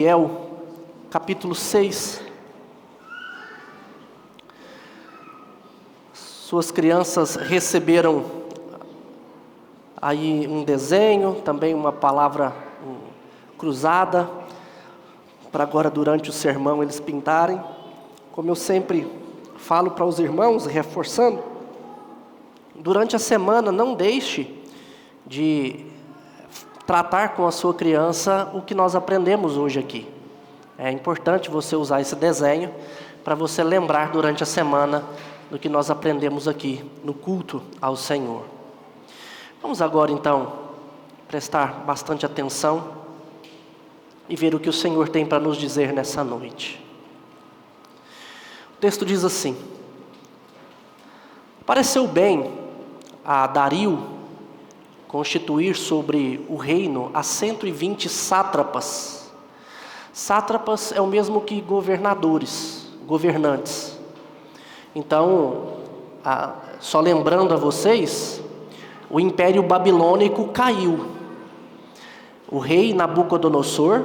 Daniel, capítulo 6. Suas crianças receberam aí um desenho, também uma palavra cruzada, para agora durante o sermão eles pintarem. Como eu sempre falo para os irmãos, reforçando, durante a semana não deixe de tratar com a sua criança o que nós aprendemos hoje aqui. É importante você usar esse desenho para você lembrar durante a semana do que nós aprendemos aqui no culto ao Senhor. Vamos agora então prestar bastante atenção e ver o que o Senhor tem para nos dizer nessa noite. O texto diz assim: pareceu bem a Dario constituir sobre o reino a 120 sátrapas. Sátrapas é o mesmo que governadores, governantes. Então, só lembrando a vocês, o Império Babilônico caiu. O rei Nabucodonosor,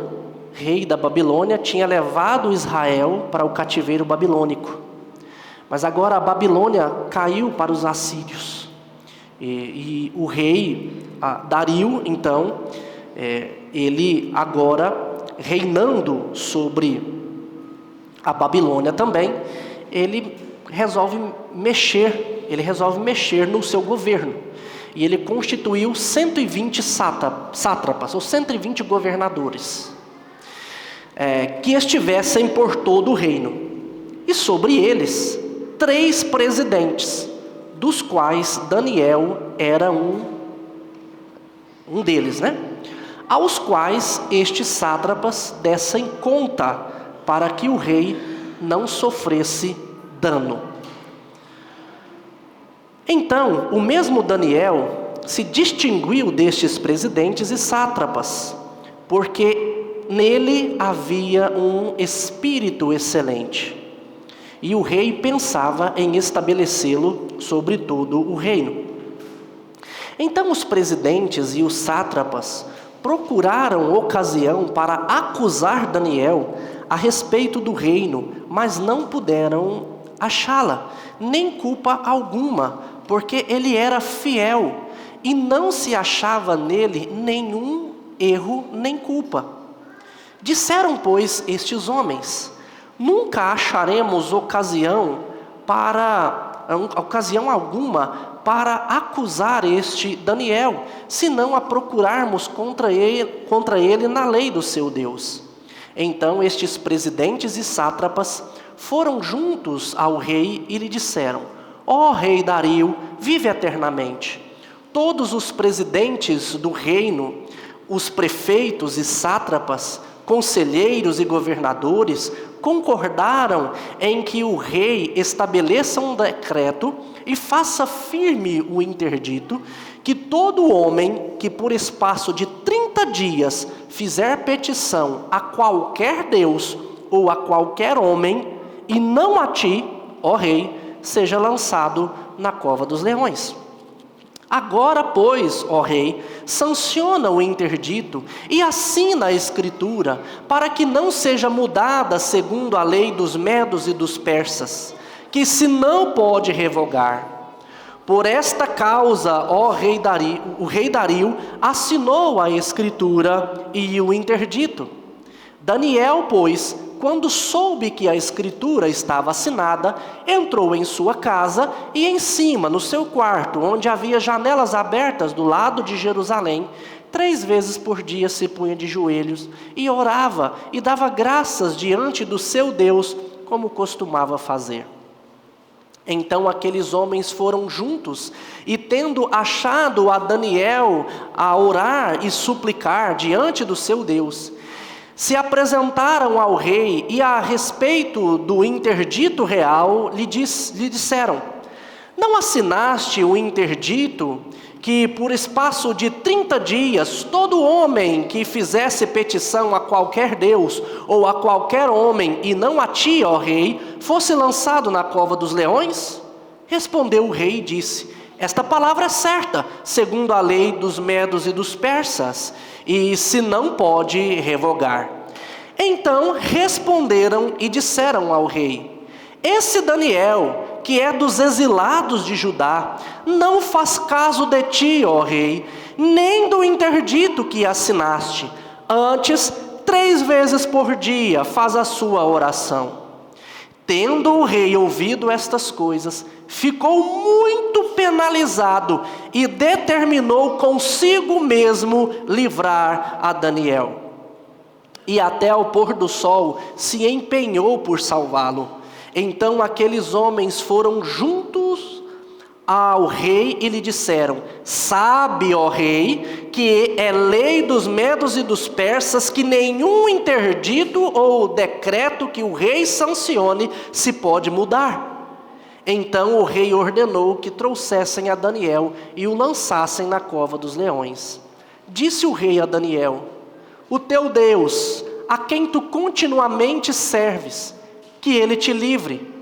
rei da Babilônia, tinha levado Israel para o cativeiro babilônico. Mas agora a Babilônia caiu para os assírios. E o rei Dario, então, ele agora reinando sobre a Babilônia também, ele resolve mexer no seu governo. E ele constituiu 120 sátrapas, ou 120 governadores, que estivessem por todo o reino. E sobre eles, 3 presidentes, dos quais Daniel era um deles, aos quais estes sátrapas dessem conta, para que o rei não sofresse dano. Então, o mesmo Daniel se distinguiu destes presidentes e sátrapas, porque nele havia um espírito excelente. E o rei pensava em estabelecê-lo sobre todo o reino. Então os presidentes e os sátrapas procuraram ocasião para acusar Daniel a respeito do reino, mas não puderam achá-la, nem culpa alguma, porque ele era fiel e não se achava nele nenhum erro nem culpa. Disseram, pois, estes homens: nunca acharemos ocasião alguma para acusar este Daniel, senão a procurarmos contra ele na lei do seu Deus. Então estes presidentes e sátrapas foram juntos ao rei e lhe disseram: ó rei Dario, vive eternamente. Todos os presidentes do reino, os prefeitos e sátrapas, conselheiros e governadores, concordaram em que o rei estabeleça um decreto e faça firme o interdito, que todo homem que por espaço de 30 dias fizer petição a qualquer Deus ou a qualquer homem, e não a ti, ó rei, seja lançado na cova dos leões. Agora, pois, ó rei, sanciona o interdito e assina a escritura, para que não seja mudada segundo a lei dos medos e dos persas, que se não pode revogar. Por esta causa, ó rei Dario, o rei Dario assinou a escritura e o interdito. Daniel, pois, quando soube que a escritura estava assinada, entrou em sua casa e em cima, no seu quarto, onde havia janelas abertas do lado de Jerusalém, 3 vezes por dia se punha de joelhos e orava e dava graças diante do seu Deus, como costumava fazer. Então aqueles homens foram juntos e, tendo achado a Daniel a orar e suplicar diante do seu Deus, se apresentaram ao rei e, a respeito do interdito real, lhe disseram: não assinaste o interdito que por espaço de 30 dias todo homem que fizesse petição a qualquer Deus ou a qualquer homem, e não a ti, ó rei, fosse lançado na cova dos leões? Respondeu o rei e disse: esta palavra é certa, segundo a lei dos medos e dos persas, e se não pode revogar. Então responderam e disseram ao rei: esse Daniel, que é dos exilados de Judá, não faz caso de ti, ó rei, nem do interdito que assinaste. Antes, 3 vezes por dia faz a sua oração. Tendo o rei ouvido estas coisas, ficou muito penalizado e determinou consigo mesmo livrar a Daniel. E até ao pôr do sol se empenhou por salvá-lo. Então aqueles homens foram juntos ao rei e lhe disseram: sabe, ó rei, que é lei dos medos e dos persas que nenhum interdito ou decreto que o rei sancione se pode mudar. Então o rei ordenou que trouxessem a Daniel e o lançassem na cova dos leões. Disse o rei a Daniel: o teu Deus, a quem tu continuamente serves, que ele te livre.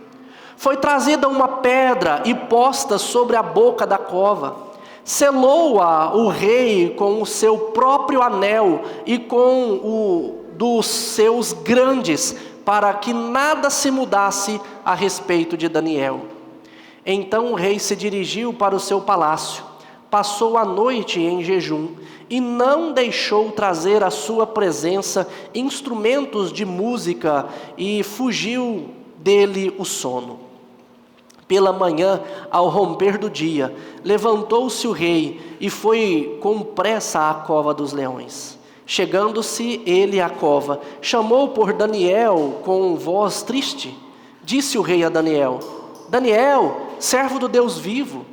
Foi trazida uma pedra e posta sobre a boca da cova. Selou-a o rei com o seu próprio anel e com o dos seus grandes, para que nada se mudasse a respeito de Daniel. Então o rei se dirigiu para o seu palácio, passou a noite em jejum e não deixou trazer à sua presença instrumentos de música, e fugiu dele o sono. Pela manhã, ao romper do dia, levantou-se o rei e foi com pressa à cova dos leões. Chegando-se ele à cova, chamou por Daniel com voz triste. Disse o rei a Daniel: Daniel, servo do Deus vivo,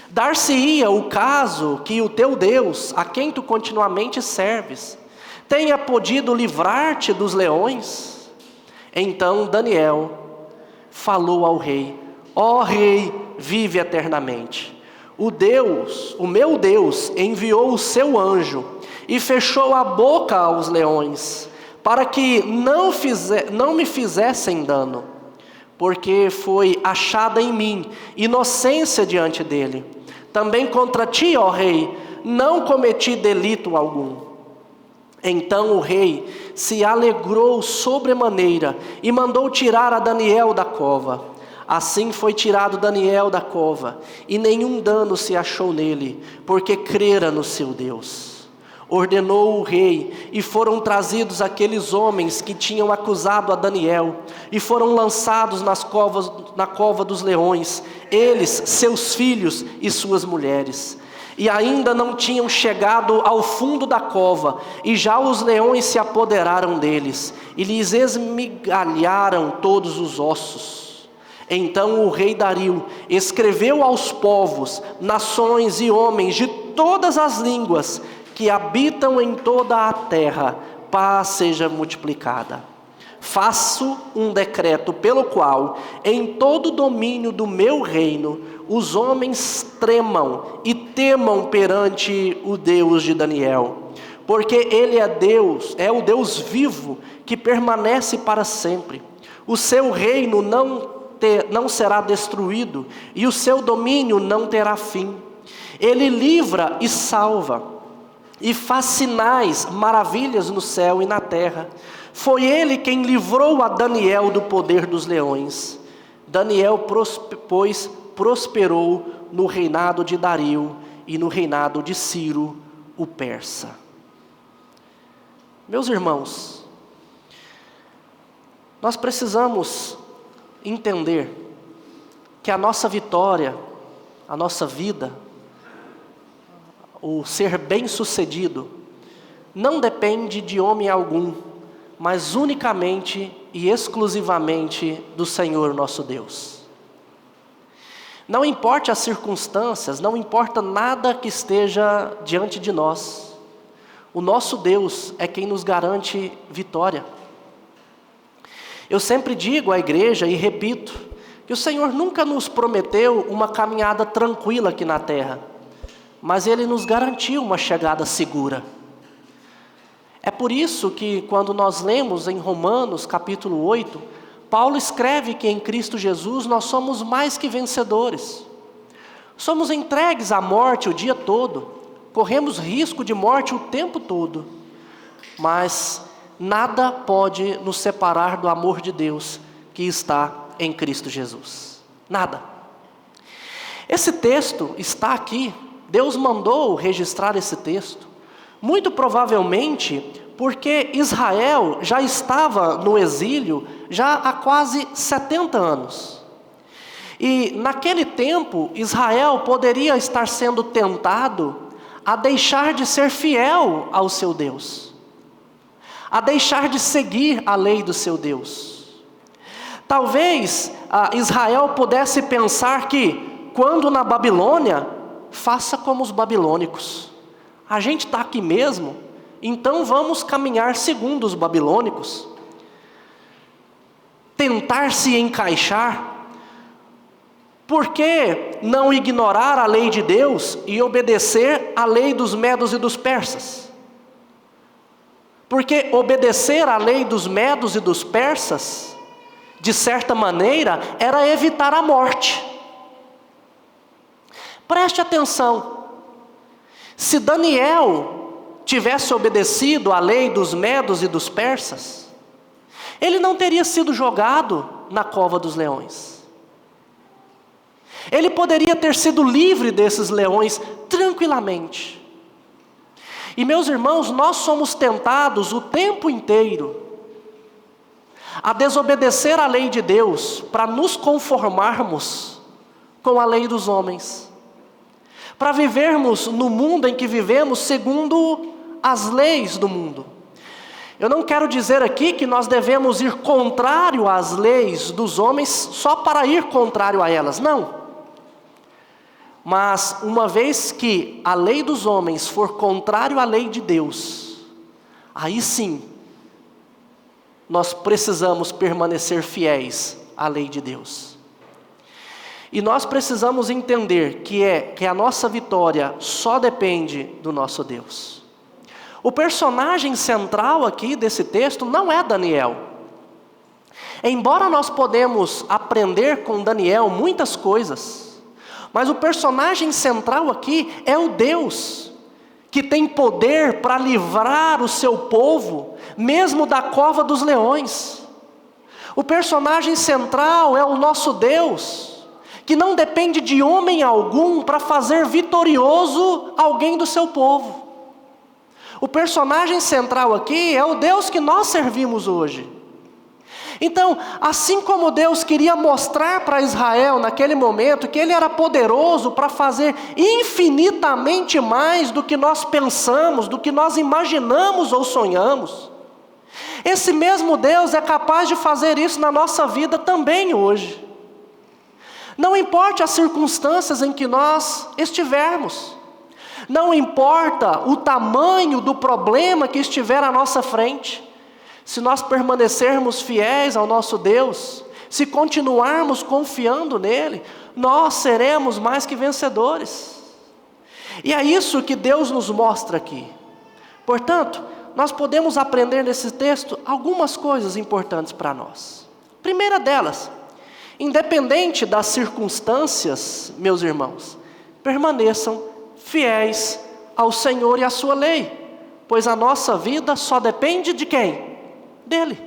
dar-se-ia o caso que o teu Deus, a quem tu continuamente serves, tenha podido livrar-te dos leões? Então Daniel falou ao rei: ó rei, vive eternamente. O meu Deus, enviou o seu anjo e fechou a boca aos leões, para que não me fizessem dano, porque foi achada em mim inocência diante dele. Também contra ti, ó rei, não cometi delito algum. Então o rei se alegrou sobremaneira e mandou tirar a Daniel da cova. Assim foi tirado Daniel da cova, e nenhum dano se achou nele, porque crera no seu Deus. Ordenou o rei, e foram trazidos aqueles homens que tinham acusado a Daniel, e foram lançados na cova dos leões, eles, seus filhos e suas mulheres. E ainda não tinham chegado ao fundo da cova, e já os leões se apoderaram deles, e lhes esmigalharam todos os ossos. Então o rei Dario escreveu aos povos, nações e homens de todas as línguas que habitam em toda a terra: paz seja multiplicada. Faço um decreto pelo qual, em todo o domínio do meu reino, os homens tremam e temam perante o Deus de Daniel, porque ele é Deus, é o Deus vivo que permanece para sempre. O seu reino não será destruído, e o seu domínio não terá fim. Ele livra e salva, e faz sinais, maravilhas no céu e na terra. Foi ele quem livrou a Daniel do poder dos leões. Daniel, pois, prosperou no reinado de Dario e no reinado de Ciro, o persa. Meus irmãos, nós precisamos entender que a nossa vitória, a nossa vida, o ser bem-sucedido, não depende de homem algum, mas unicamente e exclusivamente do Senhor nosso Deus. Não importa as circunstâncias, não importa nada que esteja diante de nós, o nosso Deus é quem nos garante vitória. Eu sempre digo à igreja e repito, que o Senhor nunca nos prometeu uma caminhada tranquila aqui na terra, mas Ele nos garantiu uma chegada segura. É por isso que quando nós lemos em Romanos capítulo 8, Paulo escreve que em Cristo Jesus nós somos mais que vencedores. Somos entregues à morte o dia todo, corremos risco de morte o tempo todo, mas nada pode nos separar do amor de Deus que está em Cristo Jesus. Nada. Esse texto está aqui, Deus mandou registrar esse texto, muito provavelmente porque Israel já estava no exílio já há quase 70 anos. E naquele tempo, Israel poderia estar sendo tentado a deixar de ser fiel ao seu Deus, a deixar de seguir a lei do seu Deus. Talvez Israel pudesse pensar que, quando na Babilônia, faça como os babilônicos. A gente está aqui mesmo, então vamos caminhar segundo os babilônicos. Tentar se encaixar. Por que não ignorar a lei de Deus e obedecer à lei dos medos e dos persas? Porque obedecer à lei dos medos e dos persas, de certa maneira, era evitar a morte. Preste atenção. Se Daniel tivesse obedecido à lei dos medos e dos persas, ele não teria sido jogado na cova dos leões. Ele poderia ter sido livre desses leões tranquilamente. E meus irmãos, nós somos tentados o tempo inteiro a desobedecer a lei de Deus para nos conformarmos com a lei dos homens, para vivermos no mundo em que vivemos segundo as leis do mundo. Eu não quero dizer aqui que nós devemos ir contrário às leis dos homens só para ir contrário a elas, não. Mas uma vez que a lei dos homens for contrário à lei de Deus, aí sim, nós precisamos permanecer fiéis à lei de Deus. E nós precisamos entender que a nossa vitória só depende do nosso Deus. O personagem central aqui desse texto não é Daniel. Embora nós podemos aprender com Daniel muitas coisas, mas o personagem central aqui é o Deus, que tem poder para livrar o seu povo, mesmo da cova dos leões. O personagem central é o nosso Deus, que não depende de homem algum para fazer vitorioso alguém do seu povo. O personagem central aqui é o Deus que nós servimos hoje. Então, assim como Deus queria mostrar para Israel naquele momento que Ele era poderoso para fazer infinitamente mais do que nós pensamos, do que nós imaginamos ou sonhamos, esse mesmo Deus é capaz de fazer isso na nossa vida também hoje. Não importa as circunstâncias em que nós estivermos, não importa o tamanho do problema que estiver à nossa frente, se nós permanecermos fiéis ao nosso Deus, se continuarmos confiando nele, nós seremos mais que vencedores. E é isso que Deus nos mostra aqui. Portanto, nós podemos aprender nesse texto algumas coisas importantes para nós. Primeira delas, independente das circunstâncias, meus irmãos, permaneçam fiéis ao Senhor e à sua lei, pois a nossa vida só depende de quem? Dele.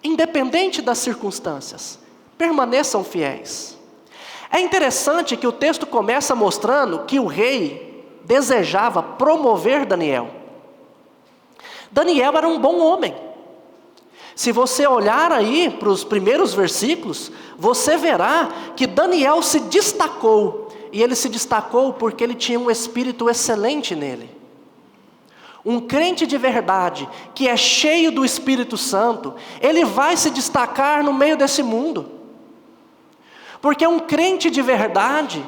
Independente das circunstâncias, permaneçam fiéis. É interessante que o texto começa mostrando que o rei desejava promover Daniel. Daniel era um bom homem. Se você olhar aí para os primeiros versículos, você verá que Daniel se destacou. E ele se destacou porque ele tinha um espírito excelente nele. Um crente de verdade, que é cheio do Espírito Santo, ele vai se destacar no meio desse mundo. Porque um crente de verdade,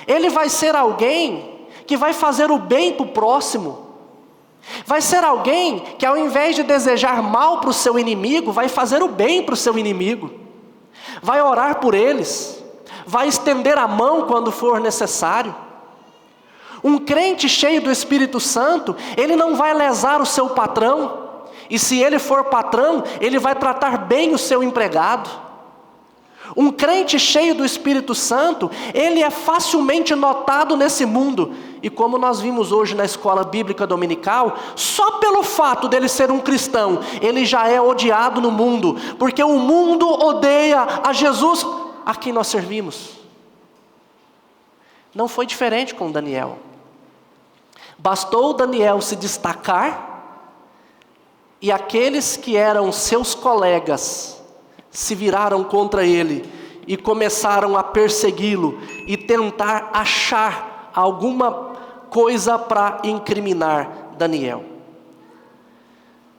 ele vai ser alguém que vai fazer o bem para o próximo. Vai ser alguém que, ao invés de desejar mal para o seu inimigo, vai fazer o bem para o seu inimigo. Vai orar por eles, vai estender a mão quando for necessário. Um crente cheio do Espírito Santo, ele não vai lesar o seu patrão, e se ele for patrão, ele vai tratar bem o seu empregado. Um crente cheio do Espírito Santo, ele é facilmente notado nesse mundo. E como nós vimos hoje na escola bíblica dominical, só pelo fato dele ser um cristão, ele já é odiado no mundo, porque o mundo odeia a Jesus a quem nós servimos. Não foi diferente com Daniel. Bastou Daniel se destacar, e aqueles que eram seus colegas se viraram contra ele e começaram a persegui-lo e tentar achar alguma coisa para incriminar Daniel.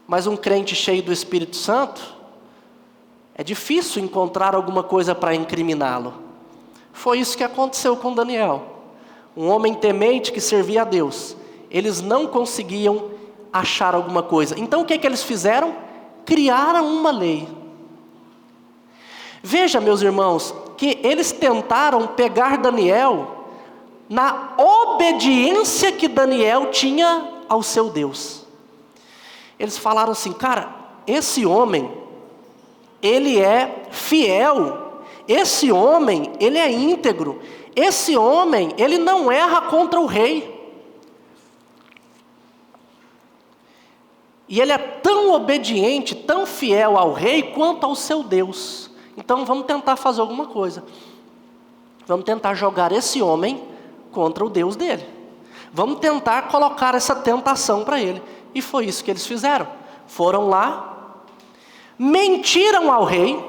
Mas um crente cheio do Espírito Santo, é difícil encontrar alguma coisa para incriminá-lo. Foi isso que aconteceu com Daniel. Um homem temente que servia a Deus. Eles não conseguiam achar alguma coisa. Então o que eles fizeram? Criaram uma lei. Veja, meus irmãos, que eles tentaram pegar Daniel na obediência que Daniel tinha ao seu Deus. Eles falaram assim: cara, esse homem, ele é fiel, esse homem, ele é íntegro, esse homem, ele não erra contra o rei. E ele é tão obediente, tão fiel ao rei quanto ao seu Deus. Então vamos tentar fazer alguma coisa. Vamos tentar jogar esse homem contra o Deus dele. Vamos tentar colocar essa tentação para ele. E foi isso que eles fizeram. Foram lá, mentiram ao rei,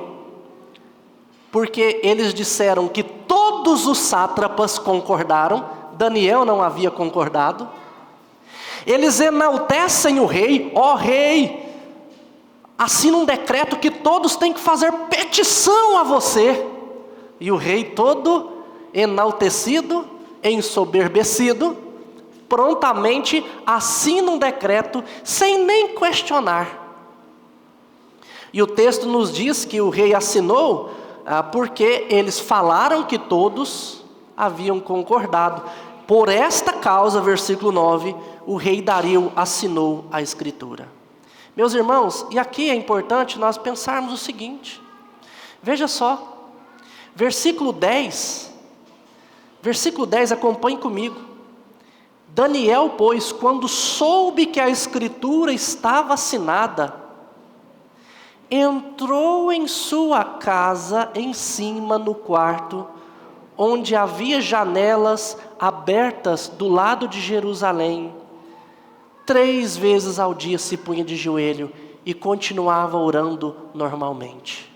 porque eles disseram que todos os sátrapas concordaram, Daniel não havia concordado. Eles enaltecem o rei: ó rei, assina um decreto que todos têm que fazer petição a você. E o rei, todo enaltecido, ensoberbecido, prontamente assina um decreto sem nem questionar. E o texto nos diz que o rei assinou porque eles falaram que todos haviam concordado. Por esta causa, versículo 9, o rei Dario assinou a escritura. Meus irmãos, e aqui é importante nós pensarmos o seguinte. Veja só, versículo 10, acompanhe comigo. Daniel, pois, quando soube que a escritura estava assinada, entrou em sua casa em cima no quarto, onde havia janelas abertas do lado de Jerusalém. 3 vezes ao dia se punha de joelho e continuava orando normalmente.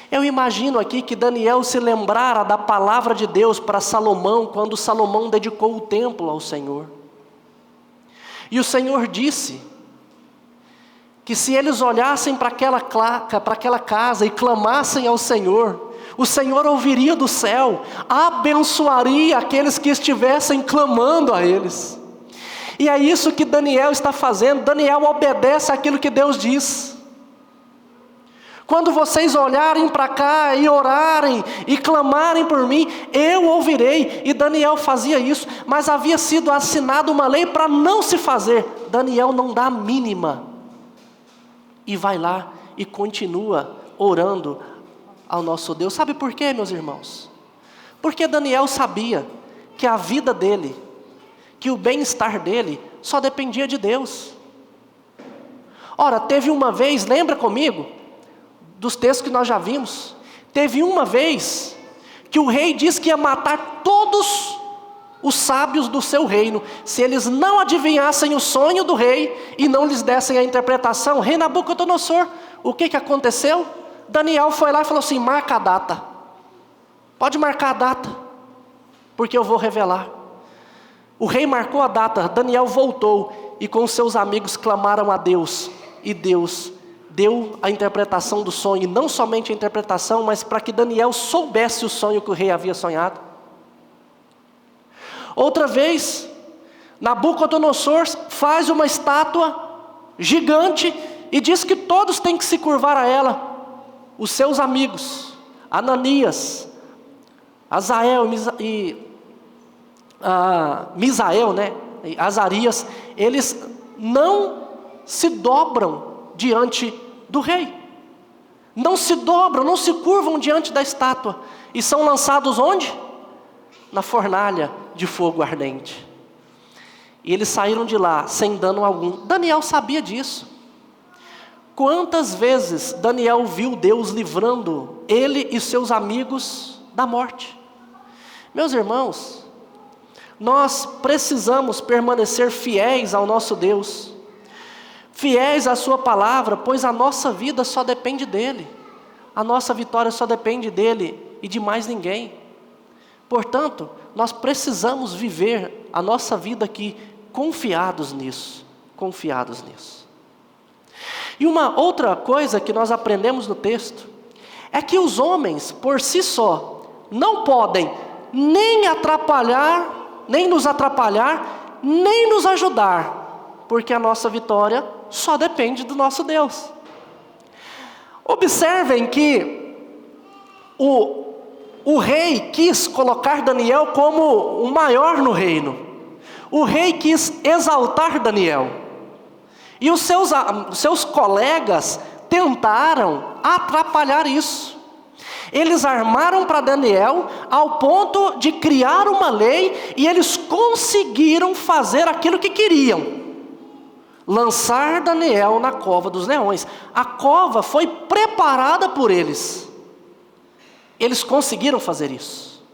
Eu imagino aqui que Daniel se lembrara da palavra de Deus para Salomão, quando Salomão dedicou o templo ao Senhor. E o Senhor disse que se eles olhassem para aquela casa e clamassem ao Senhor, o Senhor ouviria do céu, abençoaria aqueles que estivessem clamando a eles. E é isso que Daniel está fazendo. Daniel obedece àquilo que Deus diz. Quando vocês olharem para cá e orarem e clamarem por mim, eu ouvirei. E Daniel fazia isso, mas havia sido assinada uma lei para não se fazer. Daniel não dá a mínima. E vai lá e continua orando ao nosso Deus. Sabe por quê, meus irmãos? Porque Daniel sabia que a vida dele, que o bem-estar dele só dependia de Deus. Ora, teve uma vez, lembra comigo, dos textos que nós já vimos, teve uma vez que o rei disse que ia matar todos os sábios do seu reino, se eles não adivinhassem o sonho do rei e não lhes dessem a interpretação. Rei Nabucodonosor, o que aconteceu? Daniel foi lá e falou assim: marca a data, pode marcar a data, porque eu vou revelar. O rei marcou a data, Daniel voltou e com seus amigos clamaram a Deus, e Deus deu a interpretação do sonho, e não somente a interpretação, mas para que Daniel soubesse o sonho que o rei havia sonhado. Outra vez, Nabucodonosor faz uma estátua gigante e diz que todos têm que se curvar a ela. Os seus amigos, Ananias, Azael e Misael, e Azarias, eles não se dobram diante do rei. não se dobram, não se curvam diante da estátua, e são lançados onde? Na fornalha de fogo ardente. E eles saíram de lá sem dano algum. Daniel sabia disso. Quantas vezes Daniel viu Deus livrando ele e seus amigos da morte? Meus irmãos, nós precisamos permanecer fiéis ao nosso Deus, fiéis à sua palavra, pois a nossa vida só depende dele, a nossa vitória só depende dele e de mais ninguém. Portanto, nós precisamos viver a nossa vida aqui confiados nisso, confiados nisso. E uma outra coisa que nós aprendemos no texto, é que os homens, por si só, não podem nem atrapalhar, nem nos atrapalhar, nem nos ajudar, porque a nossa vitória só depende do nosso Deus. Observem que o rei quis colocar Daniel como o maior no reino. O rei quis exaltar Daniel. E os seus colegas tentaram atrapalhar isso. Eles armaram para Daniel ao ponto de criar uma lei, e eles conseguiram fazer aquilo que queriam: lançar Daniel na cova dos leões. A cova foi preparada por eles. Eles conseguiram fazer isso.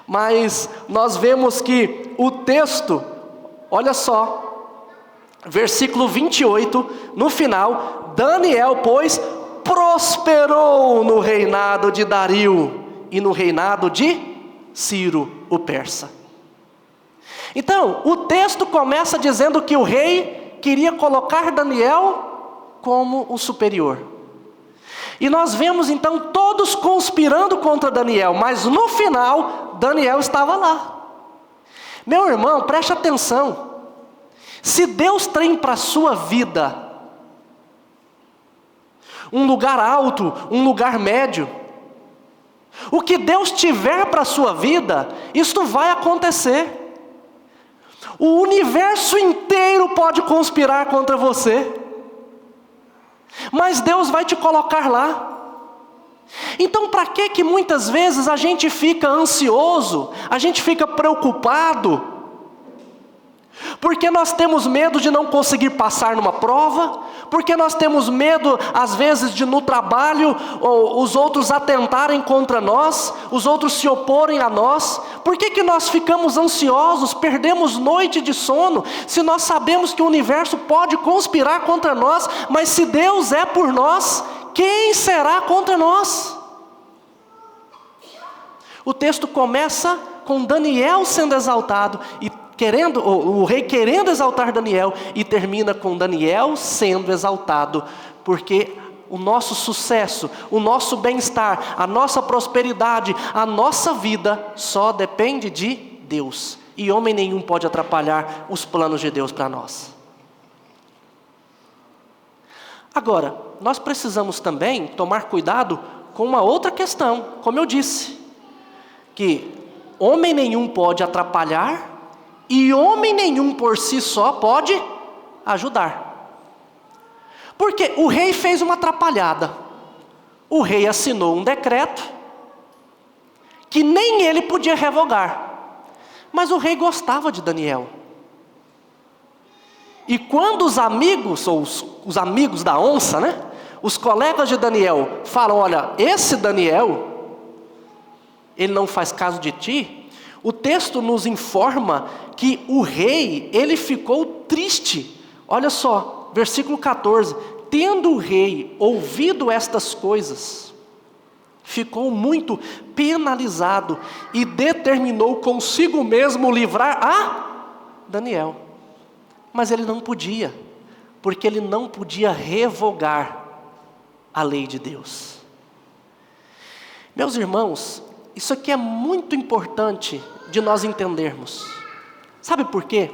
Mas nós vemos que o texto, olha só, versículo 28, no final: Daniel, pois, prosperou no reinado de Dario e no reinado de Ciro, o persa. Então, o texto começa dizendo que o rei queria colocar Daniel como o superior. E nós vemos então todos conspirando contra Daniel, mas no final, Daniel estava lá. Meu irmão, preste atenção. Se Deus tem para a sua vida um lugar alto, um lugar médio, o que Deus tiver para a sua vida, isto vai acontecer. O universo inteiro pode conspirar contra você, mas Deus vai te colocar lá. Então para que muitas vezes a gente fica ansioso, a gente fica preocupado? Porque nós temos medo de não conseguir passar numa prova, porque nós temos medo às vezes de no trabalho os outros atentarem contra nós, os outros se oporem a nós. Por que nós ficamos ansiosos, perdemos noite de sono, se nós sabemos que o universo pode conspirar contra nós, mas se Deus é por nós, quem será contra nós? O texto começa com Daniel sendo exaltado, e o rei querendo exaltar Daniel, e termina com Daniel sendo exaltado, porque o nosso sucesso, o nosso bem-estar, a nossa prosperidade, a nossa vida só depende de Deus, e homem nenhum pode atrapalhar os planos de Deus para nós. Agora, nós precisamos também tomar cuidado com uma outra questão, como eu disse, que homem nenhum pode atrapalhar, e homem nenhum por si só pode ajudar. Porque o rei fez uma atrapalhada. O rei assinou um decreto que nem ele podia revogar. Mas o rei gostava de Daniel. E quando os amigos, ou os amigos da onça, né? Os colegas de Daniel falam: olha, esse Daniel, ele não faz caso de ti. O texto nos informa que o rei, ele ficou triste. Olha só, versículo 14. Tendo o rei ouvido estas coisas, ficou muito penalizado e determinou consigo mesmo livrar a Daniel. Mas ele não podia, porque ele não podia revogar a lei de Deus. Meus irmãos, isso aqui é muito importante de nós entendermos. Sabe por quê?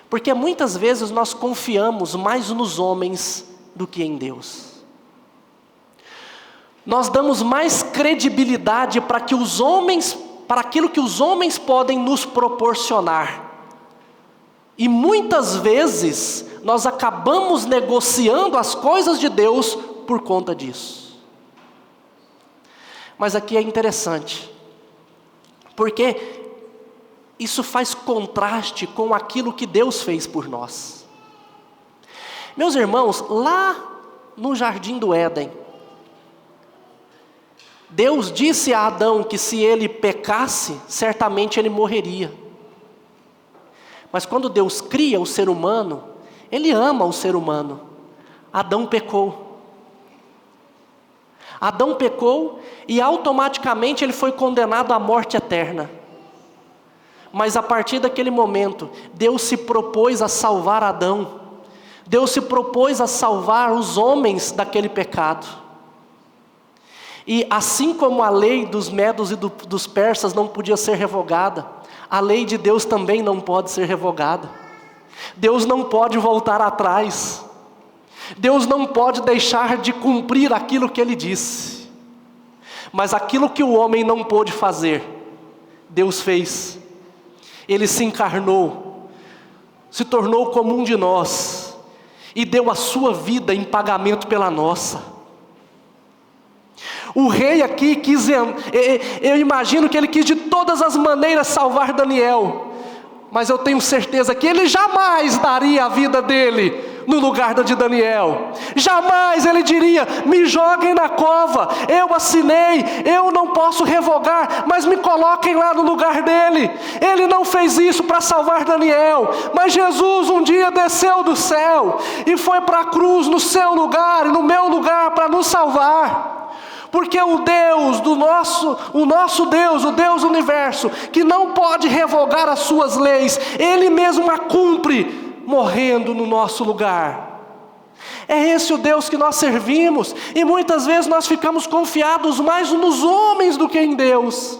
Porque muitas vezes nós confiamos mais nos homens do que em Deus. Nós damos mais credibilidade para aquilo que os homens podem nos proporcionar. E muitas vezes nós acabamos negociando as coisas de Deus por conta disso. Mas aqui é interessante, porque isso faz contraste com aquilo que Deus fez por nós. Meus irmãos, lá no jardim do Éden, Deus disse a Adão que se ele pecasse, certamente ele morreria. Mas quando Deus cria o ser humano, Ele ama o ser humano. Adão pecou. Adão pecou e automaticamente ele foi condenado à morte eterna. Mas a partir daquele momento, Deus se propôs a salvar Adão. Deus se propôs a salvar os homens daquele pecado. E assim como a lei dos medos e dos persas não podia ser revogada, a lei de Deus também não pode ser revogada. Deus não pode voltar atrás. Deus não pode deixar de cumprir aquilo que Ele disse. Mas aquilo que o homem não pôde fazer, Deus fez. Ele se encarnou, se tornou como um de nós, e deu a sua vida em pagamento pela nossa. O rei aqui quis, eu imagino que ele quis de todas as maneiras salvar Daniel, mas eu tenho certeza que ele jamais daria a vida dele no lugar da de Daniel. Jamais ele diria: me joguem na cova, eu assinei, eu não posso revogar, mas me coloquem lá no lugar dele. Ele não fez isso para salvar Daniel, mas Jesus um dia desceu do céu e foi para a cruz no seu lugar e no meu lugar para nos salvar. Porque o Deus o nosso Deus, o Deus do universo, que não pode revogar as suas leis, Ele mesmo a cumpre, morrendo no nosso lugar. É esse o Deus que nós servimos, e muitas vezes nós ficamos confiados mais nos homens do que em Deus.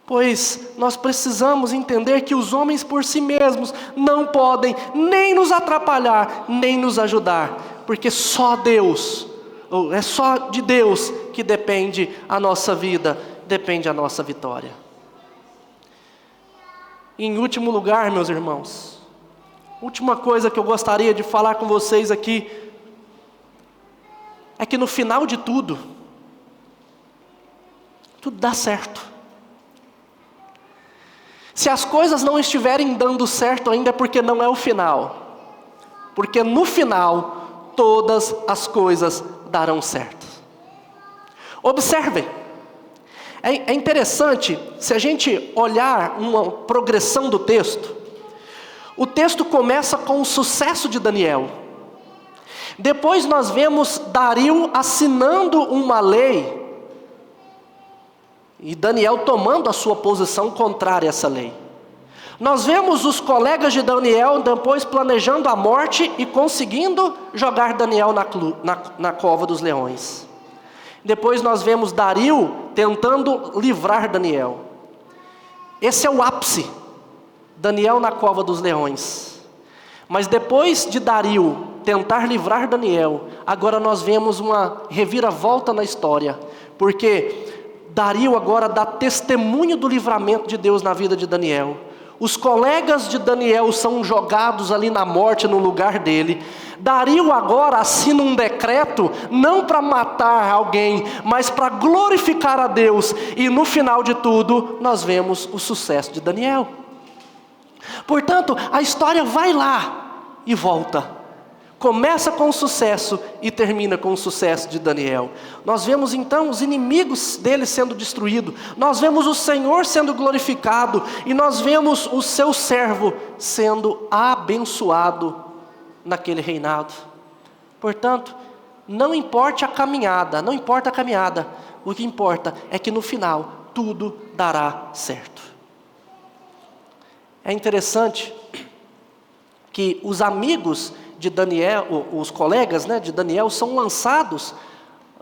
Pois nós precisamos entender que os homens por si mesmos não podem nem nos atrapalhar, nem nos ajudar, porque só Deus, é só de Deus que depende a nossa vida, depende a nossa vitória. E em último lugar, meus irmãos, última coisa que eu gostaria de falar com vocês aqui, é que no final de tudo dá certo. Se as coisas não estiverem dando certo ainda é porque não é o final. Porque no final, todas as coisas darão certo. Observem, é interessante, se a gente olhar uma progressão do texto, o texto começa com o sucesso de Daniel. Depois nós vemos Dario assinando uma lei, e Daniel tomando a sua posição contrária a essa lei. Nós vemos os colegas de Daniel depois planejando a morte e conseguindo jogar Daniel na cova dos leões. Depois nós vemos Dario tentando livrar Daniel. Esse é o ápice, Daniel na cova dos leões. Mas depois de Dario tentar livrar Daniel, agora nós vemos uma reviravolta na história, porque Dario agora dá testemunho do livramento de Deus na vida de Daniel. Os colegas de Daniel são jogados ali na morte no lugar dele. Dario agora assina um decreto, não para matar alguém, mas para glorificar a Deus. E no final de tudo, nós vemos o sucesso de Daniel. Portanto, a história vai lá e volta. Começa com o sucesso e termina com o sucesso de Daniel. Nós vemos então os inimigos dele sendo destruídos. Nós vemos o Senhor sendo glorificado. E nós vemos o seu servo sendo abençoado naquele reinado. Portanto, não importa a caminhada. O que importa é que no final tudo dará certo. É interessante que os amigos de Daniel, os colegas de Daniel, são lançados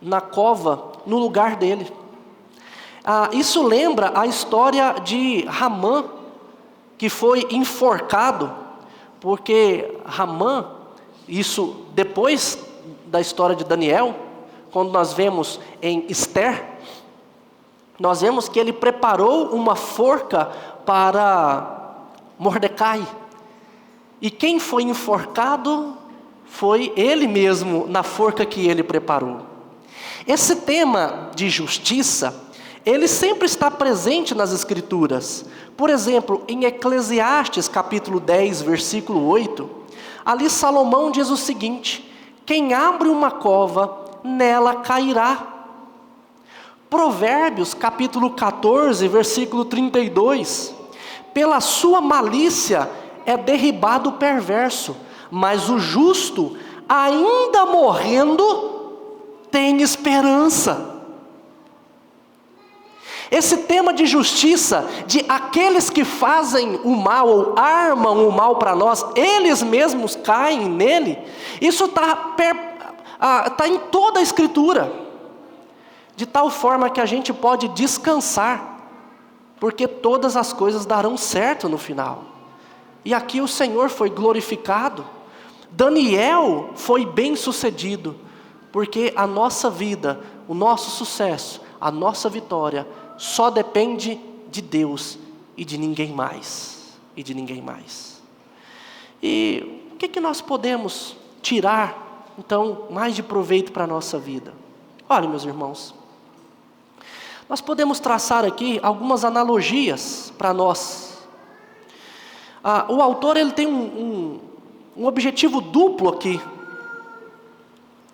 na cova no lugar dele. Isso lembra a história de Ramã, que foi enforcado, porque Ramã, isso depois da história de Daniel, quando nós vemos em Esther, nós vemos que ele preparou uma forca para Mordecai. E quem foi enforcado foi ele mesmo na forca que ele preparou. Esse tema de justiça, ele sempre está presente nas Escrituras. Por exemplo, em Eclesiastes capítulo 10, versículo 8, ali Salomão diz o seguinte: quem abre uma cova, nela cairá. Provérbios capítulo 14, versículo 32, pela sua malícia é derribado o perverso, mas o justo, ainda morrendo, tem esperança. Esse tema de justiça, de aqueles que fazem o mal ou armam o mal para nós, eles mesmos caem nele, isso está em toda a Escritura, de tal forma que a gente pode descansar, porque todas as coisas darão certo no final. E aqui o Senhor foi glorificado, Daniel foi bem sucedido, porque a nossa vida, o nosso sucesso, a nossa vitória, só depende de Deus e de ninguém mais. E de ninguém mais. E o que nós podemos tirar, então, mais de proveito para a nossa vida? Olha, meus irmãos, nós podemos traçar aqui algumas analogias para nós. O autor ele tem um objetivo duplo aqui,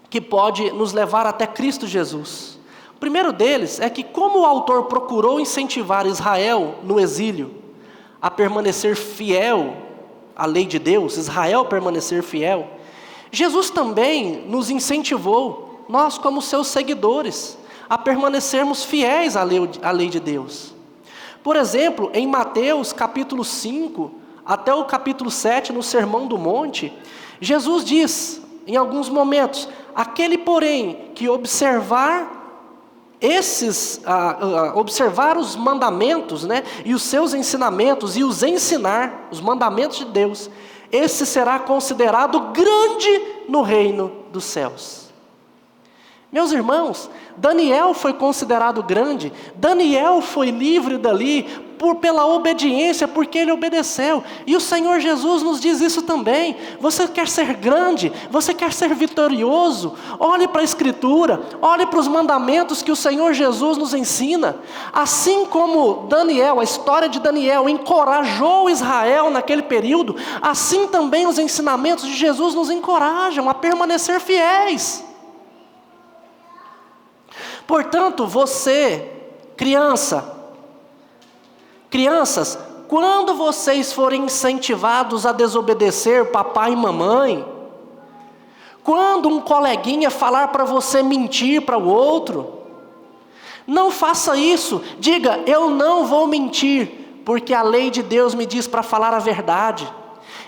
que pode nos levar até Cristo Jesus. O primeiro deles é que, como o autor procurou incentivar Israel no exílio a permanecer fiel à lei de Deus, Israel permanecer fiel, Jesus também nos incentivou, nós como seus seguidores, a permanecermos fiéis à lei de Deus. Por exemplo, em Mateus capítulo 5, até o capítulo 7, no Sermão do Monte, Jesus diz, em alguns momentos, aquele porém que observar os mandamentos, né, e os seus ensinamentos, e os ensinar, os mandamentos de Deus, esse será considerado grande no reino dos céus. Meus irmãos, Daniel foi considerado grande, Daniel foi livre dali, pela obediência, porque ele obedeceu. E o Senhor Jesus nos diz isso também. Você quer ser grande? Você quer ser vitorioso? Olhe para a Escritura, olhe para os mandamentos que o Senhor Jesus nos ensina. Assim como Daniel, a história de Daniel encorajou Israel naquele período, assim também os ensinamentos de Jesus nos encorajam a permanecer fiéis. Portanto, você, crianças, quando vocês forem incentivados a desobedecer papai e mamãe, quando um coleguinha falar para você mentir para o outro, não faça isso, diga, eu não vou mentir, porque a lei de Deus me diz para falar a verdade.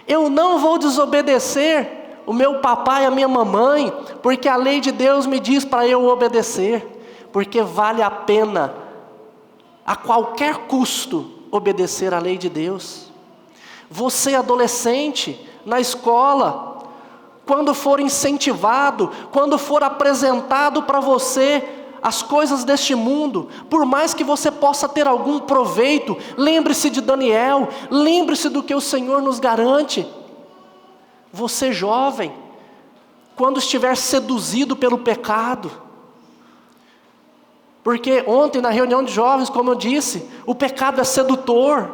Eu não vou desobedecer o meu papai e a minha mamãe, porque a lei de Deus me diz para eu obedecer. Porque vale a pena, a qualquer custo, obedecer à lei de Deus. Você, adolescente, na escola, quando for incentivado, quando for apresentado para você as coisas deste mundo, por mais que você possa ter algum proveito, lembre-se de Daniel, lembre-se do que o Senhor nos garante. Você, jovem, quando estiver seduzido pelo pecado, porque ontem na reunião de jovens, como eu disse, o pecado é sedutor.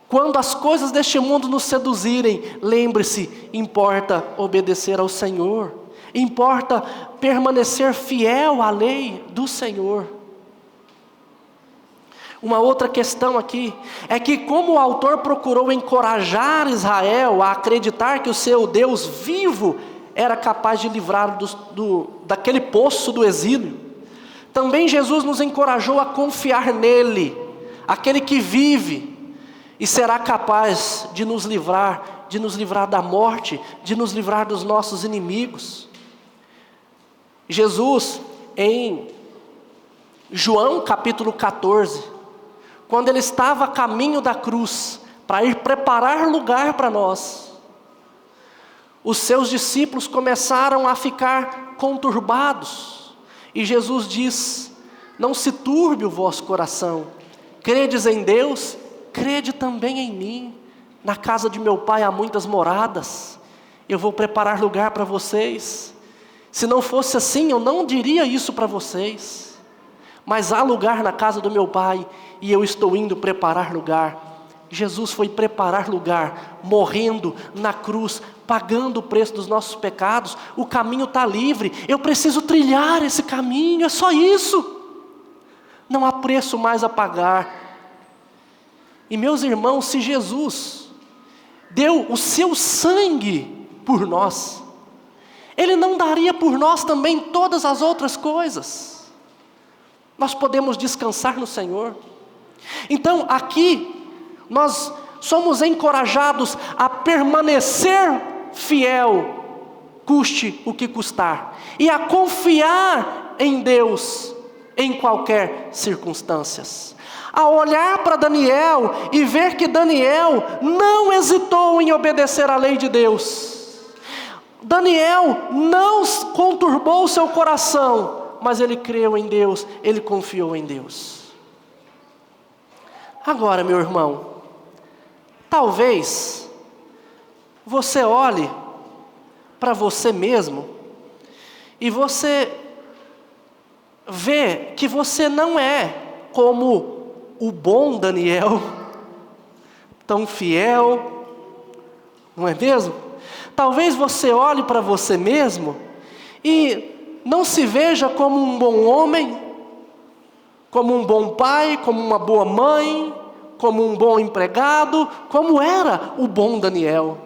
Quando as coisas deste mundo nos seduzirem, lembre-se, importa obedecer ao Senhor, importa permanecer fiel à lei do Senhor. Uma outra questão aqui, é que como o autor procurou encorajar Israel a acreditar que o seu Deus vivo era capaz de livrar daquele poço do exílio, também Jesus nos encorajou a confiar nele, aquele que vive e será capaz de nos livrar da morte, de nos livrar dos nossos inimigos. Jesus, em João capítulo 14, quando ele estava a caminho da cruz, para ir preparar lugar para nós, os seus discípulos começaram a ficar conturbados. E Jesus diz, não se turbe o vosso coração, credes em Deus, crede também em mim, na casa de meu Pai há muitas moradas, eu vou preparar lugar para vocês, Se não fosse assim, eu não diria isso para vocês. Mas há lugar na casa do meu Pai, e eu estou indo preparar lugar. Jesus foi preparar lugar, morrendo na cruz, pagando o preço dos nossos pecados. O caminho está livre, eu preciso trilhar esse caminho, é só isso. Não há preço mais a pagar. E meus irmãos, se Jesus deu o seu sangue por nós, Ele não daria por nós também todas as outras coisas. Nós podemos descansar no Senhor. Então aqui, nós somos encorajados a permanecer fiel, custe o que custar, e a confiar em Deus em qualquer circunstância. A olhar para Daniel e ver que Daniel não hesitou em obedecer à lei de Deus. Daniel não conturbou seu coração, mas ele creu em Deus, ele confiou em Deus. Agora, meu irmão, talvez você olhe para você mesmo e você vê que você não é como o bom Daniel, tão fiel, não é mesmo? Talvez você olhe para você mesmo e não se veja como um bom homem, como um bom pai, como uma boa mãe, como um bom empregado, como era o bom Daniel.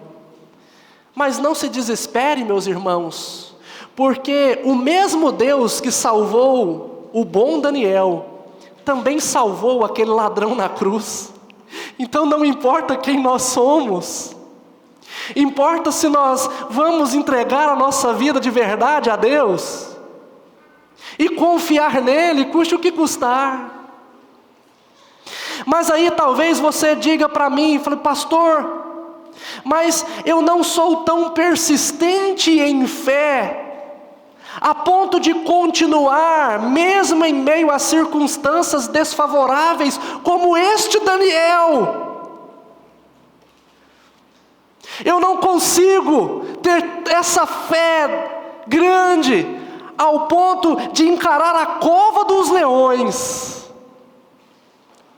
Mas não se desespere, meus irmãos, porque o mesmo Deus que salvou o bom Daniel, também salvou aquele ladrão na cruz. Então não importa quem nós somos, importa se nós vamos entregar a nossa vida de verdade a Deus e confiar nele, custe o que custar. Mas aí talvez você diga para mim, fale, pastor, mas eu não sou tão persistente em fé a ponto de continuar, mesmo em meio a circunstâncias desfavoráveis, como este Daniel. Eu não consigo ter essa fé grande, ao ponto de encarar a cova dos leões,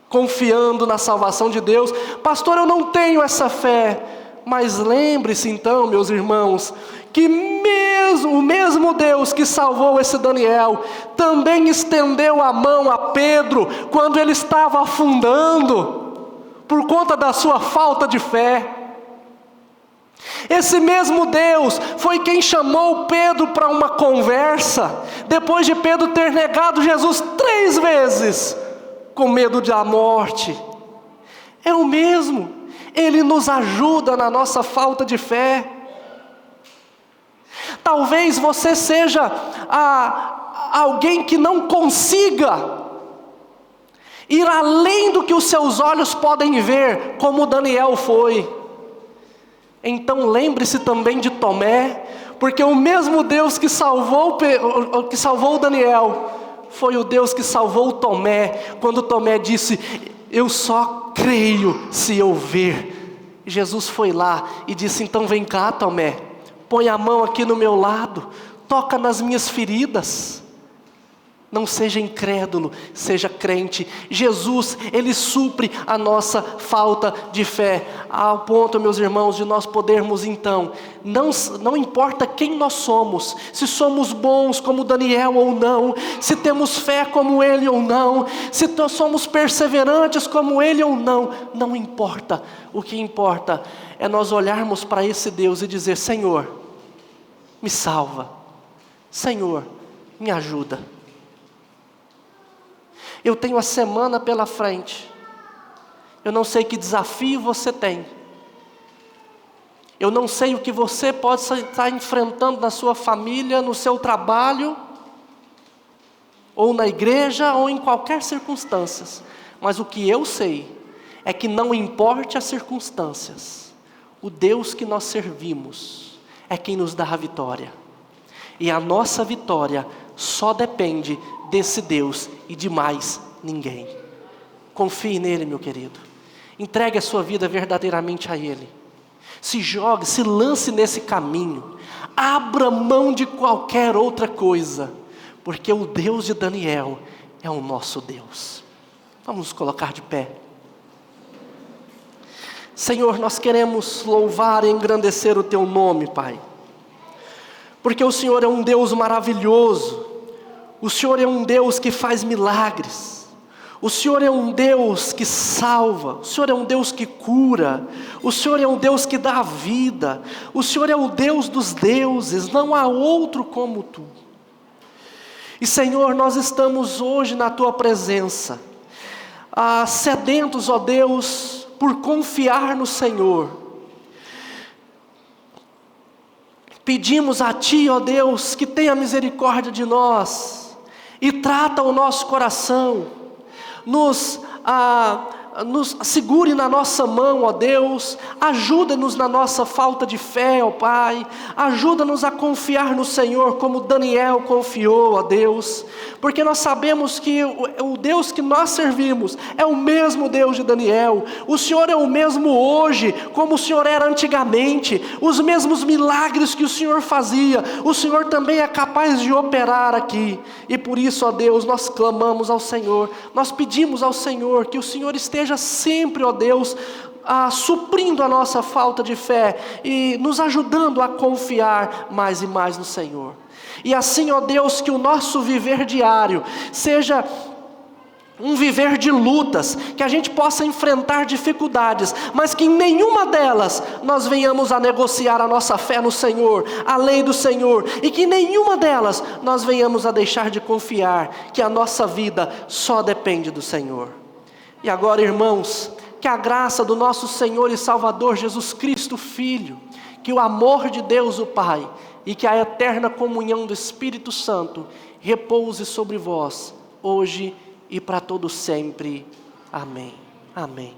confiando na salvação de Deus. Pastor, eu não tenho essa fé. Mas lembre-se então, meus irmãos, que o mesmo Deus que salvou esse Daniel, também estendeu a mão a Pedro, quando ele estava afundando, por conta da sua falta de fé. Esse mesmo Deus foi quem chamou Pedro para uma conversa, depois de Pedro ter negado Jesus 3 vezes, com medo da morte. É o mesmo. Ele nos ajuda na nossa falta de fé. Talvez você seja alguém que não consiga ir além do que os seus olhos podem ver, como Daniel foi. Então lembre-se também de Tomé, porque o mesmo Deus que salvou Daniel, foi o Deus que salvou Tomé, quando Tomé disse, eu só creio se eu ver. Jesus foi lá e disse, então vem cá, Tomé, põe a mão aqui no meu lado, toca nas minhas feridas. Não seja incrédulo, seja crente. Jesus, Ele supre a nossa falta de fé, ao ponto, meus irmãos, de nós podermos então, não importa quem nós somos, se somos bons como Daniel ou não, se temos fé como ele ou não, se somos perseverantes como ele ou não, não importa. O que importa é nós olharmos para esse Deus e dizer, Senhor, me salva, Senhor, me ajuda. Eu tenho a semana pela frente, eu não sei que desafio você tem, eu não sei o que você pode estar enfrentando na sua família, no seu trabalho, ou na igreja, ou em qualquer circunstância, mas o que eu sei, é que não importe as circunstâncias, o Deus que nós servimos, é quem nos dá a vitória, e a nossa vitória só depende desse Deus e de mais ninguém. Confie nele, meu querido. Entregue a sua vida verdadeiramente a Ele. Se jogue, se lance nesse caminho. abra mão de qualquer outra coisa, porque o Deus de Daniel é o nosso Deus. Vamos nos colocar de pé. Senhor, nós queremos louvar e engrandecer o Teu nome, Pai, porque o Senhor é um Deus maravilhoso, o Senhor é um Deus que faz milagres, o Senhor é um Deus que salva, o Senhor é um Deus que cura, o Senhor é um Deus que dá vida, o Senhor é o Deus dos deuses, não há outro como Tu. E Senhor, nós estamos hoje na Tua presença, sedentos, ó Deus, por confiar no Senhor. Pedimos a Ti, ó Deus, que tenha misericórdia de nós e trata o nosso coração, nos segure na nossa mão, ó Deus, ajuda-nos na nossa falta de fé, ó Pai, ajuda-nos a confiar no Senhor como Daniel confiou, ó Deus, porque nós sabemos que o Deus que nós servimos é o mesmo Deus de Daniel, o Senhor é o mesmo hoje, como o Senhor era antigamente, os mesmos milagres que o Senhor fazia, o Senhor também é capaz de operar aqui, e por isso, ó Deus, nós clamamos ao Senhor, nós pedimos ao Senhor que o Senhor esteja sempre, ó Deus, suprindo a nossa falta de fé e nos ajudando a confiar mais e mais no Senhor. E assim, ó Deus, que o nosso viver diário seja um viver de lutas, que a gente possa enfrentar dificuldades, mas que em nenhuma delas nós venhamos a negociar a nossa fé no Senhor, a lei do Senhor, e que em nenhuma delas nós venhamos a deixar de confiar que a nossa vida só depende do Senhor. E agora, irmãos, que a graça do nosso Senhor e Salvador Jesus Cristo, Filho, que o amor de Deus o Pai e que a eterna comunhão do Espírito Santo repouse sobre vós, hoje e para todo sempre. Amém. Amém.